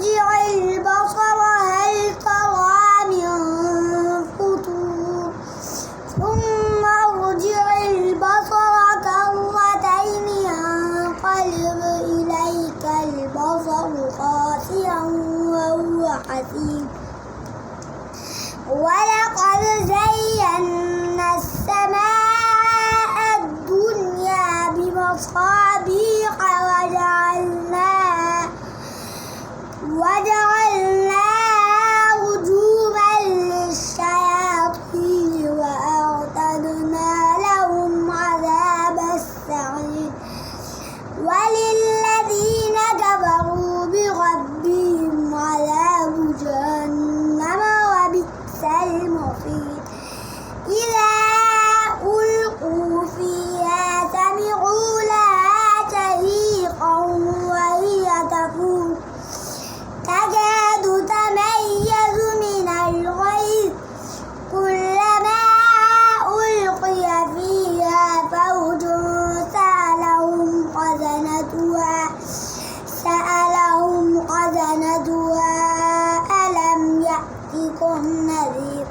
ارجع البصر هل ترى من فطور ثم ارجع البصر كرتين ينقلب إليك البصر خاسئا وهو حسير ولقد زينا السماء الدنيا بمصابيح وجعلناها رجوما للشياطين وأعتدنا لهم عذاب السعير وللذين كفروا بربهم عذاب جهنم وبئس المصير إذا ألقوا فيها سمعوا لها شهيقا وهي تفور تكاد تميز من الغيظ كلما ألقي فيها فوج سألهم خزنتها ألم يأتكم نذير